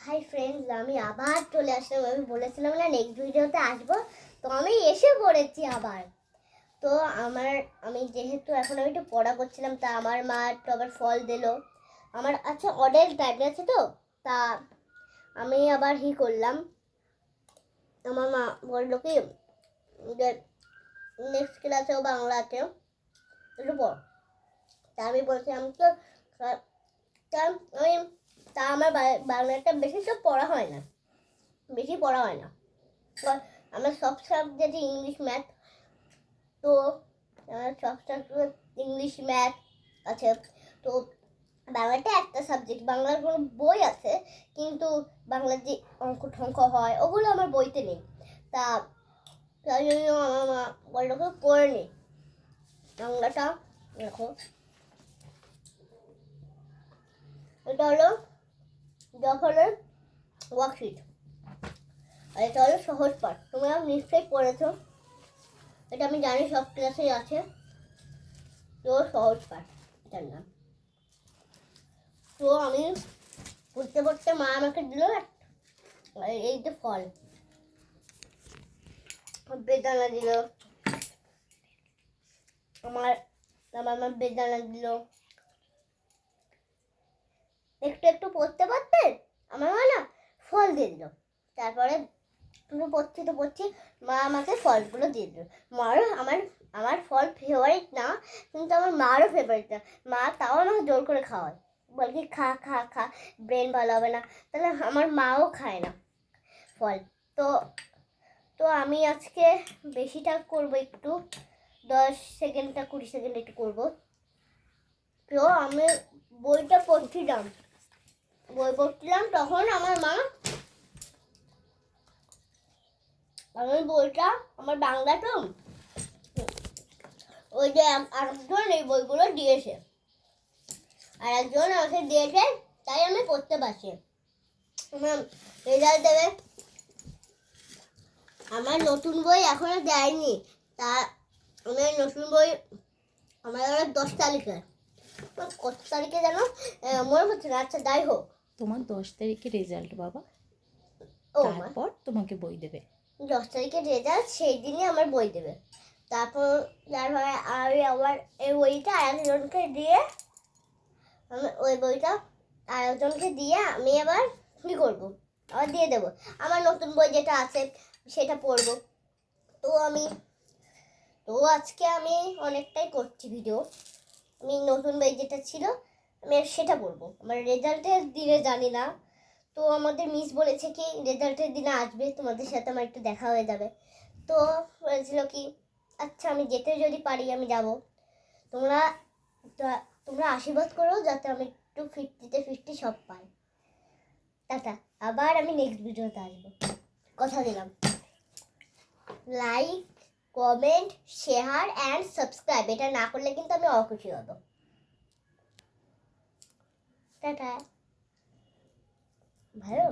Hi friends, আমি আবার চলে আসলাম। আমি বলেছিলাম না নেক্সট ভিডিওতে আসবো, তো আমি এসে পড়েছি আবার। তো আমি যেহেতু এখন আমি একটু পড়া করছিলাম, তা আমার মা একটু আবার ফল দিল। আমার আচ্ছা অর্ডার টাইম আছে, তো তা আমি আবার করলাম। আমার মা বললো কি যে নেক্সট ক্লাসেও বাংলাতেও একটু পড়। তা আমি বলছি আমি তো তা আমি তা আমার বাংলাটা বেশি তো পড়া হয় না, আমার সব সাবজেক্ট ইংলিশ ম্যাথ। তো আমার সব সাবজেক্ট ইংলিশ ম্যাথ আছে। তো বাংলাটা একটা সাবজেক্ট, বাংলার কোনো বই আছে কিন্তু বাংলার যে অঙ্ক ঠঙ্ক হয় ওগুলো আমার বইতে নেই। তা তাই জন্য আমার মা বললো পড়ে নি বাংলাটা। দেখো, এটা হলো দখলের ওয়ার্কশিট, আর এটা হলো সহজ পাঠ। তোমরা নিশ্চয়ই পড়েছো, এটা আমি জানি সব ক্লাসেই আছে। তো সহজ পাঠ এটার নাম। তো আমি পড়তে পড়তে মা আমাকে দিল এই যে ফল, বেদানা দিল, আমার আমার মা বেদানা দিল। একটু একটু পড়তে পড়তে আমার মা না ফল দিয়ে দিল। তারপরে পড়ছি মা আমাকে ফলগুলো দিয়ে দিল। মারও আমার ফল ফেভারিট না, কিন্তু আমার মারও ফেভারিট না। মা তাও আমাকে জোর করে খাওয়ায়, বল কি খা খা খা, ব্রেন ভালো হবে না। তাহলে আমার মাও খায় না ফল। তো তো আমি আজকে বেশিটা করব, একটু 10 সেকেন্ডটা 20 সেকেন্ড একটু করব। তো আমি বইটা পড়ছিলাম, তখন আমার মা বইটা আমার বাংলা তো ওই যে আরেকজন এই বইগুলো দিয়েছে, আর একজন আমাকে দিয়েছে, তাই আমি পড়তে পারছি। রেজাল্ট দেবে, আমার নতুন বই এখনো দেয়নি। তা আমার নতুন বই আমার 10 তারিখে, কত তারিখে জানো মনে হচ্ছে না। আচ্ছা যাই হোক, তোমার 10 তারিখে রেজাল্ট বাবা, তারপর তোমাকে বই দেবে। 10 তারিখে রেজাল্ট, সেই দিনই আমার বই দেবে। তারপরে আমি আবার এই বইটা আরেকজনকে দিয়ে, আমি ওই বইটা আরেকজনকে দিয়ে আমি আবার কী করবো, আবার দিয়ে দেবো। আমার নতুন বই যেটা আছে সেটা পড়বো। তো আজকে আমি অনেকটাই করছি ভিডিও। আমি নতুন বই যেটা ছিল আমি সেটা পড়বো। আমার রেজাল্টের দিনে জানি না, তো আমাদের মিস বলেছে কি রেজাল্টের দিনে আসবে, তোমাদের সাথে আমার একটু দেখা হয়ে যাবে। তো বলেছিল কি আচ্ছা আমি যেতে যদি পারি আমি যাব। তোমরা তোমরা আশীর্বাদ করো যাতে আমি একটু 50-তে 50 সব পাই। টাটা, আবার আমি নেক্সট ভিডিওতে আসবো, কথা দিলাম। Like, comment, share and subscribe, এটা না করলে কিন্তু আমি অখুশি হব। টাটা, ভালো।